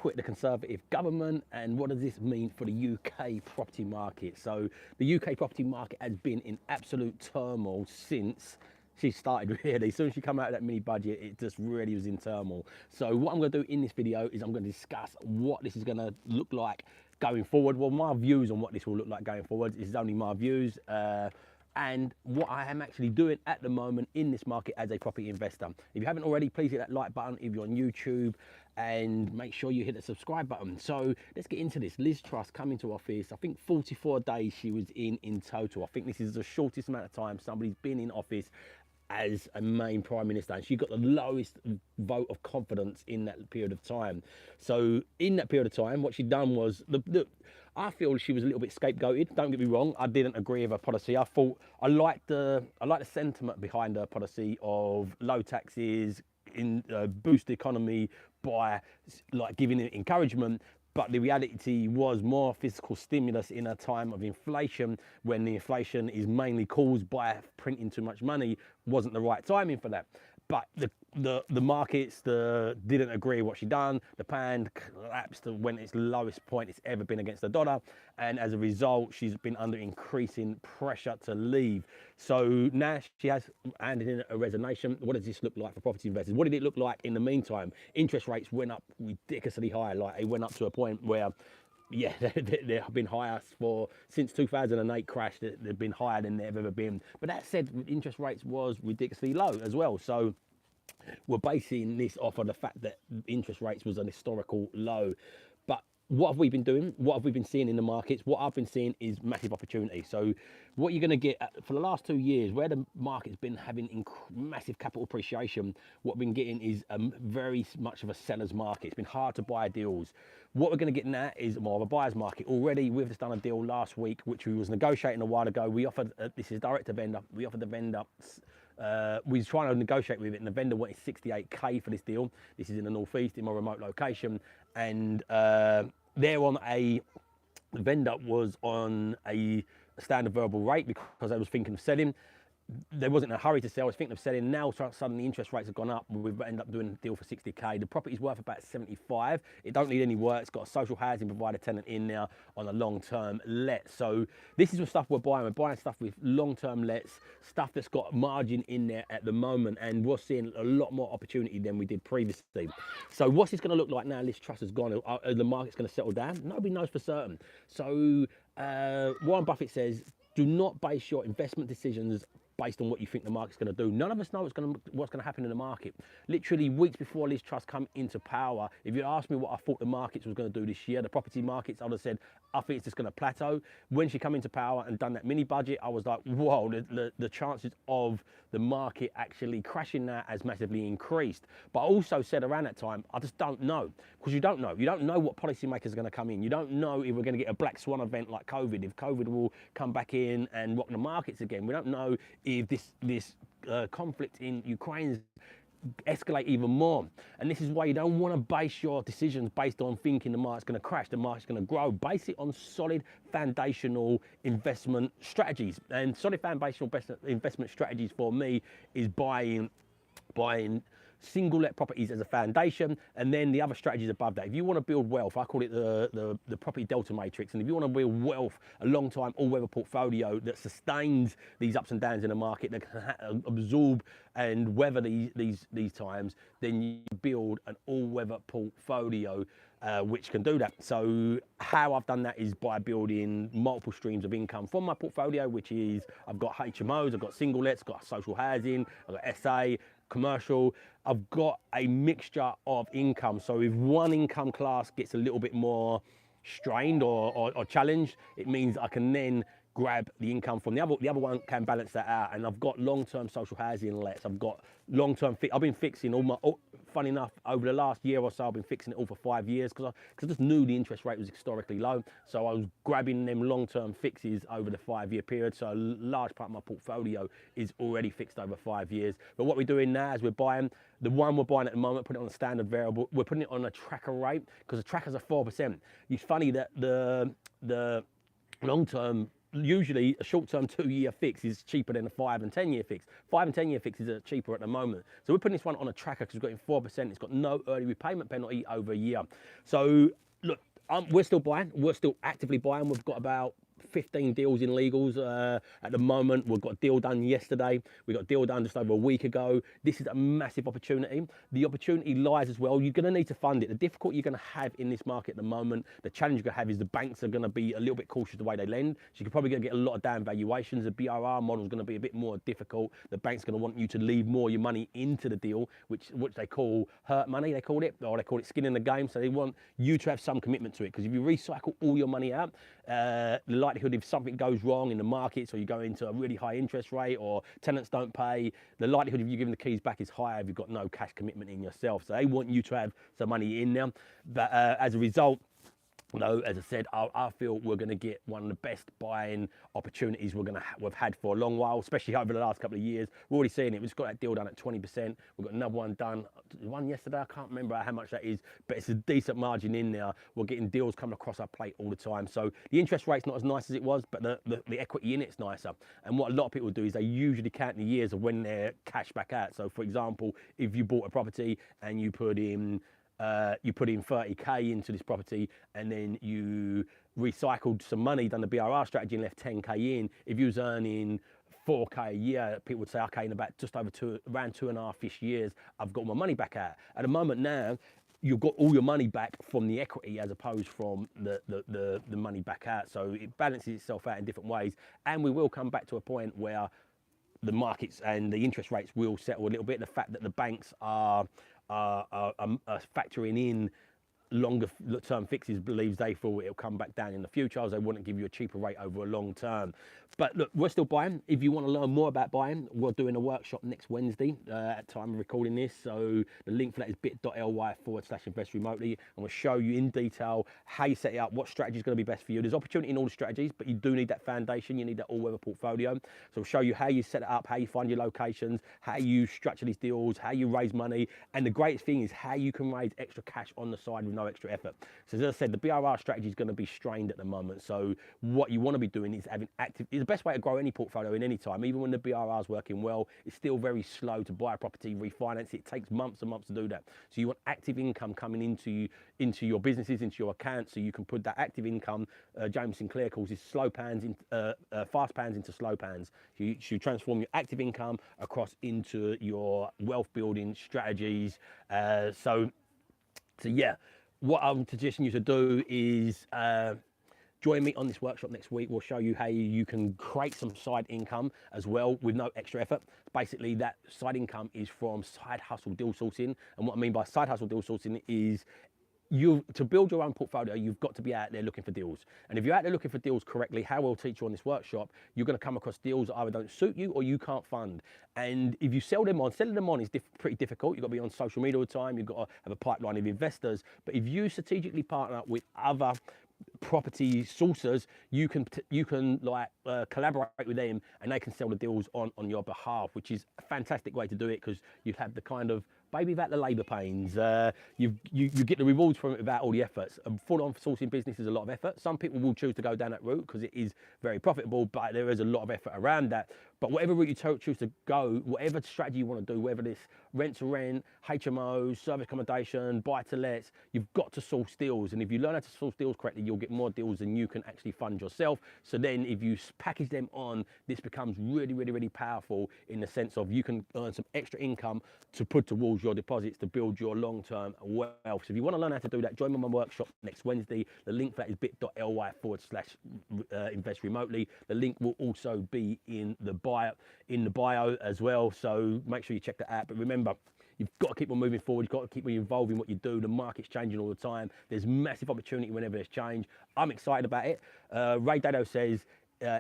quit the Conservative government, and what does this mean for the UK property market? So the UK property market has been in absolute turmoil since she started, really. As soon as she came out of that mini budget, it just really was in turmoil. So what I'm going to do in this video is I'm going to discuss what this is going to look like going forward. Well, my views on what this will look like going forward is only my views. And what I am actually doing at the moment in this market as a property investor. If you haven't already, please hit that like button if you're on YouTube, and make sure you hit the subscribe button. So let's get into this. Liz Truss coming to office. I think 44 days she was in total. I think this is the shortest amount of time somebody's been in office as a main prime minister, and she got the lowest vote of confidence in that period of time. So in that period of time, what she done was, I feel she was a little bit scapegoated. Don't get me wrong, I didn't agree with her policy. I thought I liked the sentiment behind her policy of low taxes, boost the economy by like giving it encouragement. But the reality was more fiscal stimulus in a time of inflation, when the inflation is mainly caused by printing too much money, wasn't the right timing for that. But the markets didn't agree with what she done. The pound collapsed to when its lowest point it's ever been against the dollar, and as a result, she's been under increasing pressure to leave. So now she has handed in a resignation. What does this look like for property investors? What did it look like in the meantime? Interest rates went up ridiculously high. Like, it went up to a point where, yeah, they have been higher since 2008 crash. They've been higher than they've ever been. But that said, interest rates was ridiculously low as well. So we're basing this off of the fact that interest rates was an historical low. But what have we been doing? What have we been seeing in the markets? What I've been seeing is massive opportunity. So what you're going to get for the last 2 years, where the market's been having massive capital appreciation, what we've been getting is very much of a seller's market. It's been hard to buy deals. What we're going to get now is more of a buyer's market. Already, we've just done a deal last week, which we was negotiating a while ago. We offered, this is direct to vendor, we offered the vendor, we was trying to negotiate with it, and the vendor wanted 68k for this deal. This is in the northeast, in my remote location, and the vendor was on a standard verbal rate because I was thinking of selling. There wasn't a hurry to sell. I was thinking of selling. Now suddenly interest rates have gone up. We've ended up doing a deal for 60k. The property's worth about 75. It don't need any work. It's got a social housing provider tenant in there on a long-term let. So this is the stuff we're buying. We're buying stuff with long-term lets, stuff that's got margin in there at the moment, and we're seeing a lot more opportunity than we did previously. So what's this going to look like now Liz Truss has gone? The market's going to settle down? Nobody knows for certain. So Warren Buffett says, do not base your investment decisions based on what you think the market's going to do. None of us know what's going to happen in the market. Literally weeks before Liz Truss come into power, if you asked me what I thought the markets was going to do this year, the property markets, I would have said, I think it's just going to plateau. When she come into power and done that mini budget, I was like, whoa, the chances of the market actually crashing now has massively increased. But I also said around that time, I just don't know, because you don't know. You don't know what policymakers are going to come in. You don't know if we're going to get a black swan event like COVID, if COVID will come back in and rock the markets again. We don't know if this conflict in Ukraine escalate even more. And this is why you don't want to base your decisions based on thinking the market's going to crash, the market's going to grow. Base it on solid foundational investment strategies. And solid foundational investment strategies for me is buying single let properties as a foundation, and then the other strategies above that. If you want to build wealth, I call it the property delta matrix, and if you want to build wealth, a long time all-weather portfolio that sustains these ups and downs in the market, that can absorb and weather these times, then you build an all-weather portfolio which can do that. So how I've done that is by building multiple streams of income from my portfolio, which is I've got HMOs, I've got single lets, I've got social housing, I've got SA, commercial. I've got a mixture of income. So if one income class gets a little bit more strained or challenged, it means I can then grab the income from the other one, can balance that out. And I've got long-term social housing lets. I've got long-term I've been fixing funny enough, over the last year or so, I've been fixing it all for 5 years because I just knew the interest rate was historically low. So I was grabbing them long-term fixes over the 5-year period. So a large part of my portfolio is already fixed over 5 years. But what we're doing now is we're buying, the one we're buying at the moment, putting it on a standard variable, we're putting it on a tracker rate because the trackers are 4%. It's funny that the long-term usually a short-term 2-year fix is cheaper than a 5 and 10-year fix. 5 and 10-year fixes are cheaper at the moment. So we're putting this one on a tracker because we've got in 4%. It's got no early repayment penalty over a year. So look, we're still buying. We're still actively buying. We've got about 15 deals in legals at the moment. We've got a deal done yesterday. We got a deal done just over a week ago. This is a massive opportunity. The opportunity lies as well. You're going to need to fund it. The difficulty you're going to have in this market at the moment, the challenge you're going to have is the banks are going to be a little bit cautious the way they lend. So you're probably going to get a lot of down valuations. The BRR model is going to be a bit more difficult. The bank's going to want you to leave more of your money into the deal, which they call hurt money, they call it, or they call it skin in the game. So they want you to have some commitment to it. Because if you recycle all your money out, the likelihood if something goes wrong in the market, so you go into a really high interest rate or tenants don't pay, the likelihood of you giving the keys back is higher if you've got no cash commitment in yourself. So they want you to have some money in there. But as a result, no, as I said, I feel we're going to get one of the best buying opportunities we've had for a long while, especially over the last couple of years. We're already seeing it. We've just got that deal done at 20%. We've got another one done, one yesterday. I can't remember how much that is, but it's a decent margin in there. We're getting deals coming across our plate all the time. So the interest rate's not as nice as it was, but the equity in it's nicer. And what a lot of people do is they usually count the years of when they're cash back out. So for example, if you bought a property and you put in 30k into this property and then you recycled some money, done the BRR strategy and left 10k in, if you was earning 4k a year, people would say, okay, in about just over around 2.5-ish years, I've got my money back out. At the moment now, you've got all your money back from the equity as opposed from the money back out. So it balances itself out in different ways. And we will come back to a point where the markets and the interest rates will settle a little bit. The fact that the banks are factoring in longer term fixes believes they feel it'll come back down in the future, as they wouldn't give you a cheaper rate over a long term. But look, we're still buying. If you want to learn more about buying, we're doing a workshop next Wednesday at time of recording this. So the link for that is bit.ly/invest remotely, and we'll show you in detail how you set it up, what strategy is going to be best for you. There's opportunity in all the strategies, but you do need that foundation. You need that all-weather portfolio. So we'll show you how you set it up, how you find your locations, how you structure these deals, how you raise money, and the greatest thing is how you can raise extra cash on the side with no extra effort. So as I said, the BRR strategy is going to be strained at the moment. So what you want to be doing is having active. The best way to grow any portfolio in any time, even when the BRR is working well, it's still very slow to buy a property, refinance it. It takes months and months to do that. So you want active income coming into your businesses, into your accounts, so you can put that active income. James Sinclair calls this fast pans into slow pans. You transform your active income across into your wealth building strategies. So yeah, what I'm suggesting you to do is join me on this workshop next week. We'll show you how you can create some side income as well with no extra effort. Basically, that side income is from side hustle deal sourcing. And what I mean by side hustle deal sourcing is to build your own portfolio, you've got to be out there looking for deals. And if you're out there looking for deals correctly, how we'll teach you on this workshop, you're going to come across deals that either don't suit you or you can't fund. And if you selling them on is pretty difficult. You've got to be on social media all the time. You've got to have a pipeline of investors. But if you strategically partner with other property sourcers, you can collaborate with them and they can sell the deals on your behalf, which is a fantastic way to do it, because you have the kind of baby without the labour pains. You get the rewards from it without all the efforts. A full-on sourcing business is a lot of effort. Some people will choose to go down that route because it is very profitable, but there is a lot of effort around that. But whatever route you choose to go, whatever strategy you want to do, whether it's rent to rent, HMOs, service accommodation, buy to lets, you've got to source deals. And if you learn how to source deals correctly, you'll get more deals than you can actually fund yourself. So then if you package them on, this becomes really, really, really powerful in the sense of you can earn some extra income to put towards your deposits to build your long-term wealth. So if you want to learn how to do that, join me on my workshop next Wednesday. The link for that is bit.ly/invest remotely. The link will also be in the bio as well. So make sure you check that out. But remember, you've got to keep on moving forward. You've got to keep on involved in what you do. The market's changing all the time. There's massive opportunity whenever there's change. I'm excited about it. Ray Dado says,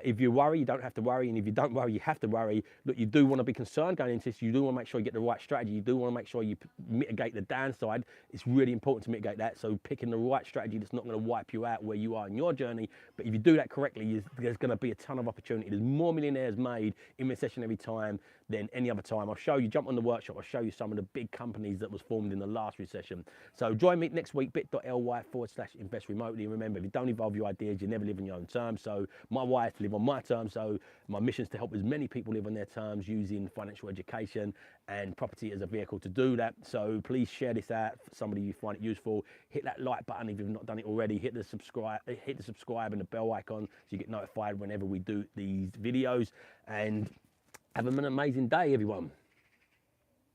if you worry, you don't have to worry. And if you don't worry, you have to worry. Look, you do want to be concerned going into this. You do want to make sure you get the right strategy. You do want to make sure you mitigate the downside. It's really important to mitigate that. So picking the right strategy that's not going to wipe you out where you are in your journey. But if you do that correctly, there's going to be a ton of opportunity. There's more millionaires made in recessionary time than any other time. I'll show you, jump on the workshop, I'll show you some of the big companies that was formed in the last recession. So join me next week, bit.ly/invest remotely. And remember, if you don't evolve your ideas, you never live in your own terms. So my why to live on my terms. So my mission is to help as many people live on their terms using financial education and property as a vehicle to do that. So please share this out for somebody you find it useful. Hit that like button if you've not done it already. Hit the subscribe and the bell icon so you get notified whenever we do these videos. And have an amazing day, everyone.